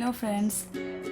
Hello friends,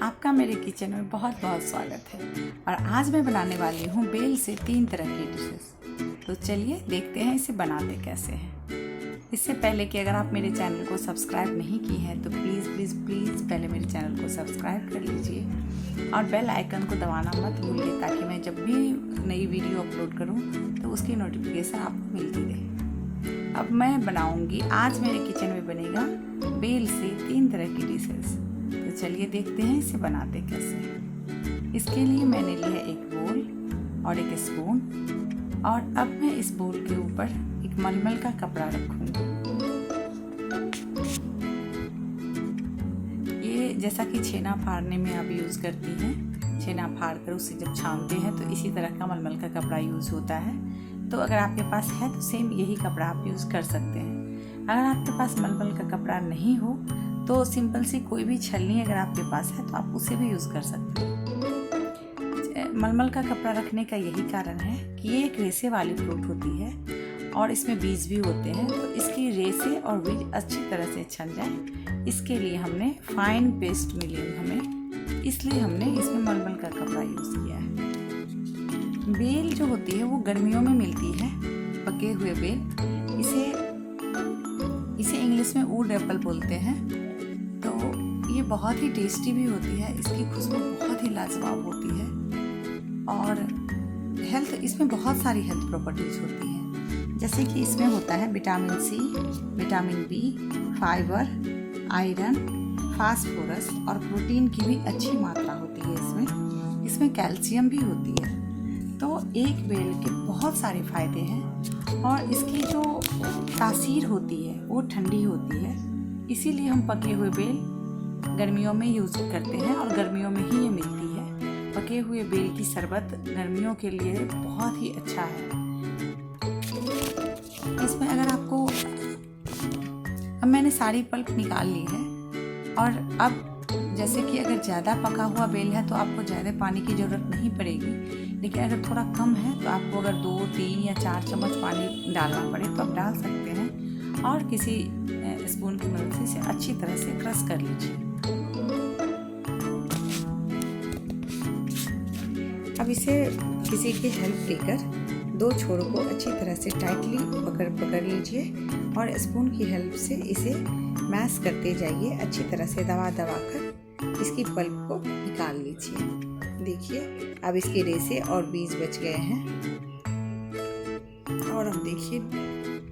आपका मेरे kitchen में बहुत बहुत स्वागत है। और आज मैं बनाने वाली हूँ बेल से 3 तरह की डिशेस। तो चलिए देखते हैं इसे बनाते कैसे हैं। इससे पहले कि अगर आप मेरे चैनल को सब्सक्राइब नहीं की हैं तो प्लीज़ प्लीज़ प्लीज़ पहले मेरे चैनल को सब्सक्राइब कर लीजिए और बेल आइकन को दबाना मत भूलिए, ताकि मैं जब भी नई वीडियो अपलोड करूँ तो उसकी नोटिफिकेशन आपको मिलती रहे। अब मैं बनाऊंगी, आज मेरे किचन में बनेगा बेल से 3 तरह की डिशेस। तो चलिए देखते हैं इसे बनाते कैसे। इसके लिए मैंने लिया एक बोल और एक स्पून, और अब मैं इस बोल के ऊपर एक मलमल का कपड़ा रखूंगी। ये जैसा कि छेना फाड़ने में आप यूज़ करती हैं, छेना फाड़ कर उसे जब छानते हैं तो इसी तरह का मलमल का कपड़ा यूज़ होता है। तो अगर आपके पास है तो सेम यही कपड़ा आप यूज़ कर सकते हैं। अगर आपके पास मलमल का कपड़ा नहीं हो तो सिंपल सी कोई भी छलनी अगर आपके पास है तो आप उसे भी यूज़ कर सकते हैं। मलमल का कपड़ा रखने का यही कारण है कि ये एक रेशे वाली फ्रूट होती है और इसमें बीज भी होते हैं, तो इसकी रेशे और बीज अच्छी तरह से छन जाए इसके लिए हमने फाइन पेस्ट मिली हमें, इसलिए हमने इसमें मलमल का कपड़ा यूज़ किया है। बेल जो होती है वो गर्मियों में मिलती है, पके हुए बेल। इसे इंग्लिश में वुड एप्पल बोलते हैं। तो ये बहुत ही टेस्टी भी होती है, इसकी खुशबू बहुत ही लाजवाब होती है और इसमें बहुत सारी हेल्थ प्रॉपर्टीज होती हैं। जैसे कि इसमें होता है vitamin C, vitamin B, fibre, iron, phosphorus और प्रोटीन की भी अच्छी मात्रा होती है। इसमें कैल्शियम भी होती है। तो एक बेल के बहुत सारे फ़ायदे हैं और इसकी जो तासीर होती है वो ठंडी होती है, इसीलिए हम पके हुए बेल गर्मियों में यूज़ करते हैं और गर्मियों में ही ये मिलती है। पके हुए बेल की शरबत गर्मियों के लिए बहुत ही अच्छा है। इसमें अगर आपको, अब मैंने सारी पल्प निकाल ली है और अब जैसे कि अगर ज़्यादा पका हुआ बेल है तो आपको ज़्यादा पानी की ज़रूरत नहीं पड़ेगी, लेकिन अगर थोड़ा कम है तो आपको अगर 2, 3 या 4 चम्मच पानी डालना पड़े तो आप डाल सकते हैं और किसी स्पून की मदद से इसे अच्छी तरह से क्रश कर लीजिए। अब इसे किसी की हेल्प लेकर 2 छोरों को अच्छी तरह से टाइटली पकड़ लीजिए और स्पून की हेल्प से इसे मैश करते जाइए। अच्छी तरह से दबा कर इसकी पल्प को निकाल लीजिए। देखिए अब इसके रेशे और बीज बच गए हैं और अब देखिए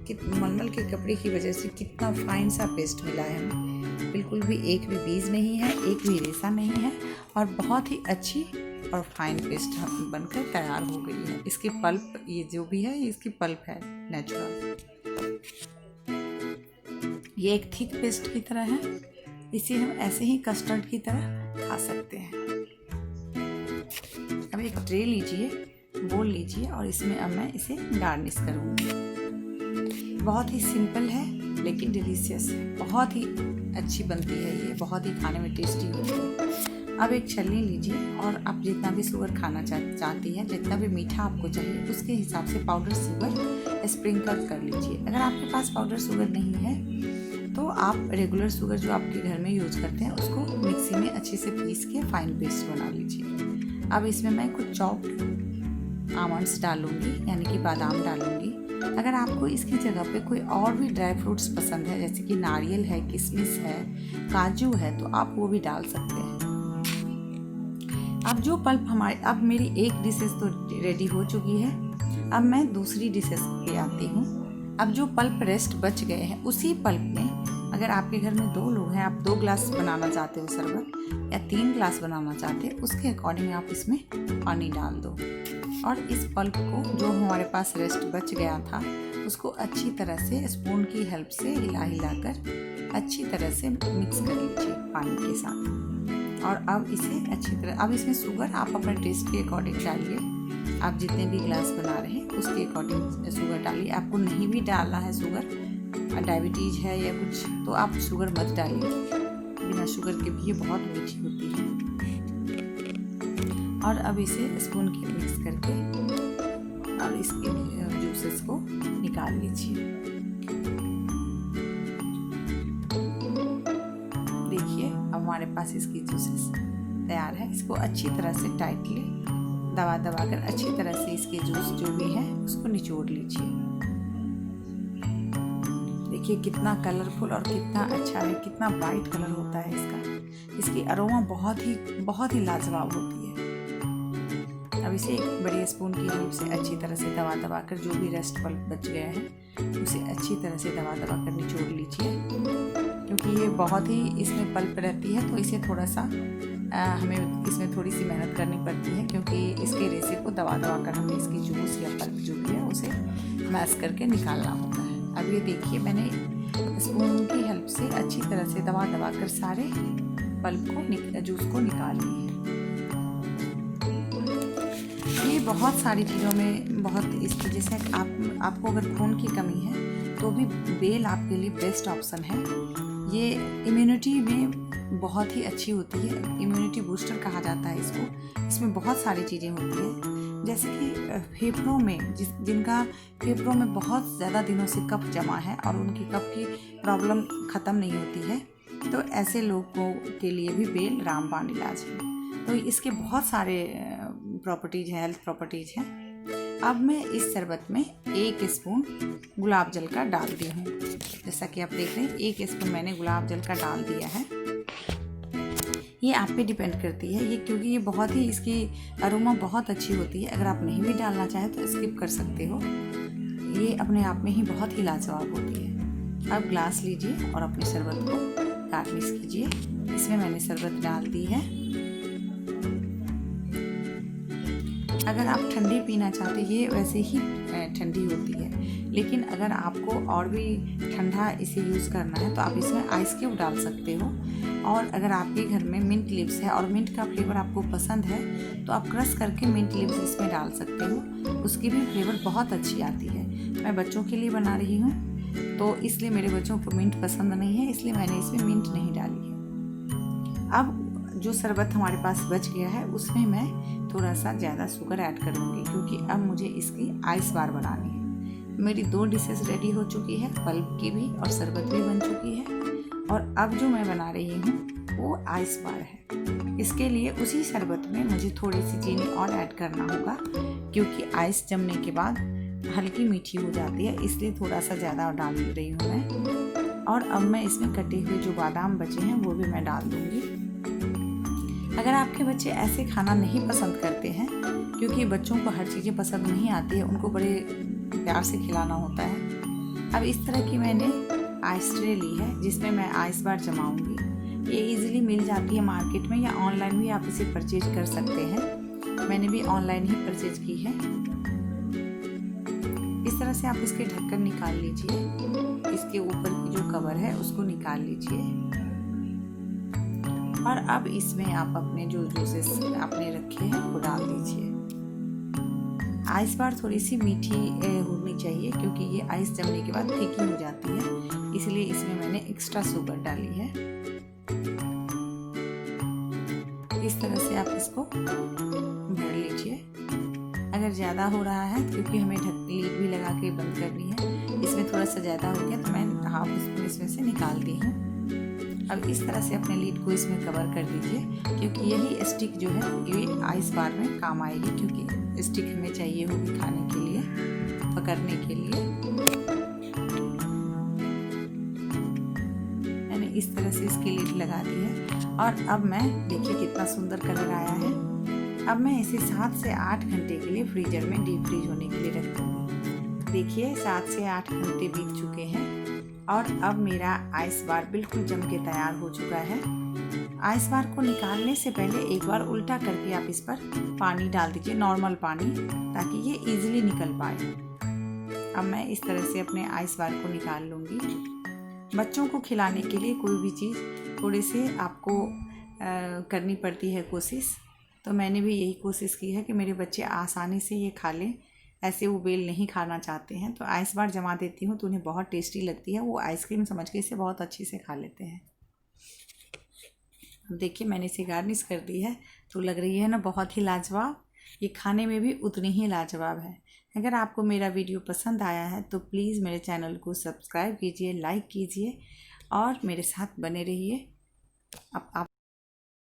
कि मलमल के कपड़े की वजह से कितना फाइन सा पेस्ट मिला है हमें। बिल्कुल भी एक भी बीज नहीं है, एक भी रेशा नहीं है और बहुत ही अच्छी और फाइन पेस्ट बनकर तैयार हो गई है। इसकी पल्प, ये जो भी है इसकी पल्प है नेचुरल। ये एक थिक पेस्ट की तरह है, इसे हम ऐसे ही कस्टर्ड की तरह खा सकते हैं। अब एक ट्रे लीजिए, बोल लीजिए और इसमें अब मैं इसे गार्निश करूँगी। बहुत ही सिंपल है लेकिन डिलीशियस है, बहुत ही अच्छी बनती है ये, बहुत ही खाने में टेस्टी होती है। अब एक छलनी लीजिए और आप जितना भी शुगर खाना चाहती हैं, जितना भी मीठा आपको चाहिए उसके हिसाब से पाउडर शुगर स्प्रिंकल कर लीजिए। अगर आपके पास पाउडर शुगर नहीं है तो आप रेगुलर शुगर जो आपके घर में यूज़ करते हैं उसको मिक्सी में अच्छे से पीस के फाइन पेस्ट बना लीजिए। अब इसमें मैं कुछ चॉप्ड आमंड्स डालूंगी, यानी कि बादाम डालूंगी। अगर आपको इसकी जगह पे कोई और भी ड्राई फ्रूट्स पसंद है, जैसे कि नारियल है, किशमिश है, काजू है, तो आप वो भी डाल सकते हैं। अब जो पल्प अब मेरी एक डिशेस तो रेडी हो चुकी है। अब मैं दूसरी डिशेस पे आती हूँ। अब जो पल्प रेस्ट बच गए हैं उसी पल्प में, अगर आपके घर में 2 लोग हैं, आप 2 ग्लास बनाना चाहते हो शरबत या 3 ग्लास बनाना चाहते हैं, उसके अकॉर्डिंग आप इसमें पानी डाल दो और इस पल्प को जो हमारे पास रेस्ट बच गया था उसको अच्छी तरह से स्पून की हेल्प से हिला कर अच्छी तरह से मिक्स कर लीजिए पानी के साथ। और अब इसे अच्छी तरह, अब इसमें शुगर आप अपने टेस्ट के अकॉर्डिंग डालिए। आप जितने भी ग्लास बना रहे हैं उसके अकॉर्डिंग शुगर डालिए। आपको नहीं भी डालना है शुगर, डायबिटीज़ है या कुछ, तो आप शुगर मत डालिए, बिना शुगर के भी ये बहुत मीठी होती है। और अब इसे स्पून के मिक्स करके और इसके जूसेस को निकाल लीजिए। देखिए अब हमारे पास इसकी जूसेस तैयार है। इसको अच्छी तरह से टाइटली दबा दबा कर अच्छी तरह से इसके जूस जो भी है उसको निचोड़ लीजिए। देखिए कितना कलरफुल और कितना अच्छा है, कितना ब्राइट कलर होता है इसका। इसकी अरोमा बहुत ही लाजवाब होती है। अब इसे एक बड़ी स्पून की हेल्प से अच्छी तरह से दबा दबा कर जो भी रेस्ट पल्प बच गया है उसे अच्छी तरह से दबा दबा कर निचोड़ लीजिए। क्योंकि ये बहुत ही इसमें पल्प रहती है तो इसे थोड़ा सा हमें इसमें थोड़ी सी मेहनत करनी पड़ती है, क्योंकि इसके रेसे को दबा दबा कर हमें इसकी जूस या पल्प जो भी है उसे मैश करके निकालना होता है। अब ये देखिए मैंने स्पून की हेल्प से अच्छी तरह से दबा दबा कर सारे पल्प को जूस को निकाल लिए। ये बहुत सारी चीज़ों में बहुत इसकी जैसे आपको अगर खून की कमी है तो भी बेल आपके लिए बेस्ट ऑप्शन है। ये इम्यूनिटी में बहुत ही अच्छी होती है, इम्यूनिटी बूस्टर कहा जाता है इसको। इसमें बहुत सारी चीज़ें होती हैं, जैसे कि फेफड़ों में जिनका फेफड़ों में बहुत ज़्यादा दिनों से कफ जमा है और उनकी कफ की प्रॉब्लम ख़त्म नहीं होती है, तो ऐसे लोगों के लिए भी बेल रामबाण इलाज है। तो इसके बहुत सारे प्रॉपर्टीज़ हैं, हेल्थ प्रॉपर्टीज़ हैं। अब मैं इस शरबत में 1 स्पून गुलाब जल का डाल दी हूँ। जैसा कि आप देख रहे हैं 1 स्पून मैंने गुलाब जल का डाल दिया है। ये आप पे डिपेंड करती है ये, क्योंकि ये बहुत ही इसकी अरोमा बहुत अच्छी होती है। अगर आप नहीं भी डालना चाहें तो स्किप कर सकते हो। ये अपने आप में ही बहुत ही लाजवाब होती है। अब ग्लास लीजिए और अपने शरबत को गार्निश कीजिए। इसमें मैंने शरबत डाल दी है। अगर आप ठंडी पीना चाहते, ये वैसे ही ठंडी होती है, लेकिन अगर आपको और भी ठंडा इसे यूज़ करना है तो आप इसमें आइस क्यूब डाल सकते हो। और अगर आपके घर में मिंट लिव्स है और मिंट का फ्लेवर आपको पसंद है तो आप क्रश करके मिंट लिव्स इसमें डाल सकते हो, उसकी भी फ्लेवर बहुत अच्छी आती है। मैं बच्चों के लिए बना रही हूँ तो इसलिए मेरे बच्चों को मिंट पसंद नहीं है, इसलिए मैंने इसमें मिंट नहीं डाली है। अब जो शरबत हमारे पास बच गया है उसमें मैं थोड़ा सा ज़्यादा शुगर ऐड करूँगी, क्योंकि अब मुझे इसकी आइस बार बनानी है। मेरी 2 डिशेस रेडी हो चुकी है, पल्प की भी और शरबत भी बन चुकी है। और अब जो मैं बना रही हूँ वो आइस बार है। इसके लिए उसी शरबत में मुझे थोड़ी सी चीनी और ऐड करना होगा, क्योंकि आइस जमने के बाद हल्की मीठी हो जाती है, इसलिए थोड़ा सा ज़्यादा डाल रही हूँ मैं। और अब मैं इसमें कटे हुए जो बादाम बचे हैं वो भी मैं डाल दूँगी। अगर आपके बच्चे ऐसे खाना नहीं पसंद करते हैं, क्योंकि बच्चों को हर चीज़ें पसंद नहीं आती है, उनको बड़े प्यार से खिलाना होता है। अब इस तरह की मैंने आइस ट्रे ली है जिसमें मैं आइस बार जमाऊंगी। ये इजीली मिल जाती है मार्केट में, या ऑनलाइन भी आप इसे परचेज कर सकते हैं। मैंने भी ऑनलाइन ही परचेज की है। इस तरह से आप इसके ढक्कन निकाल लीजिए, इसके ऊपर की जो कवर है उसको निकाल लीजिए। और अब इसमें आप अपने जो जूसेस आपने रखे हैं वो डाल दीजिए। आइस बार थोड़ी सी मीठी होनी चाहिए, क्योंकि ये आइस जमने के बाद फीकी हो जाती है, इसलिए इसमें मैंने एक्स्ट्रा शुगर डाली है। इस तरह से आप इसको भर लीजिए। अगर ज़्यादा हो रहा है, क्योंकि हमें लीड भी लगा के बंद करनी है, इसमें थोड़ा सा ज़्यादा हो गया तो मैं हाफ स्पून इसमें से निकाल दी हूँ। अब इस तरह से अपने लीड को इसमें कवर कर दीजिए, क्योंकि यही स्टिक जो है ये आइस बार में काम आएगी, क्योंकि स्टिक हमें चाहिए होगी खाने के लिए, पकड़ने के लिए। मैंने इस तरह से इसकी लीड लगा दी है। और अब मैं देखिए कितना सुंदर कलर आया है। अब मैं इसे 7 से 8 घंटे के लिए फ्रीजर में डीप फ्रीज होने के लिए रख दूँगी। देखिए 7 से 8 घंटे बीत चुके हैं और अब मेरा आइस बार बिल्कुल जम के तैयार हो चुका है। आइस बार को निकालने से पहले एक बार उल्टा करके आप इस पर पानी डाल दीजिए, नॉर्मल पानी, ताकि ये इजीली निकल पाए। अब मैं इस तरह से अपने आइस बार को निकाल लूँगी। बच्चों को खिलाने के लिए कोई भी चीज़ थोड़े से आपको करनी पड़ती है कोशिश, तो मैंने भी यही कोशिश की है कि मेरे बच्चे आसानी से ये खा लें। ऐसे वो बेल नहीं खाना चाहते हैं तो आइस बार जमा देती हूँ तो उन्हें बहुत टेस्टी लगती है, वो आइसक्रीम समझ के इसे बहुत अच्छे से खा लेते हैं। देखिए मैंने इसे गार्निश कर दी है तो लग रही है ना बहुत ही लाजवाब। ये खाने में भी उतनी ही लाजवाब है। अगर आपको मेरा वीडियो पसंद आया है तो प्लीज़ मेरे चैनल को सब्सक्राइब कीजिए, लाइक कीजिए और मेरे साथ बने रहिए। अब आप